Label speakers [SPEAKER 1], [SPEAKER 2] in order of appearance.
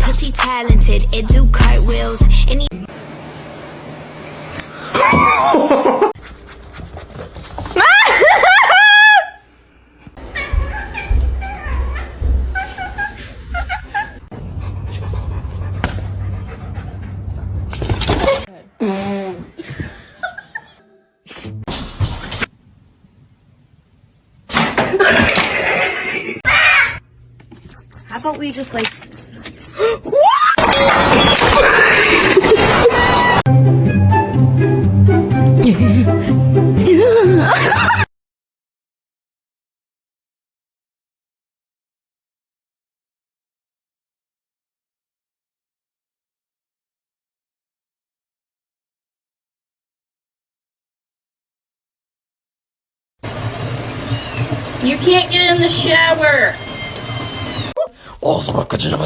[SPEAKER 1] cause he talented. It do cartwheels and he
[SPEAKER 2] How about we just like...
[SPEAKER 3] You can't get in the shower.
[SPEAKER 4] O zaman kaçacağım.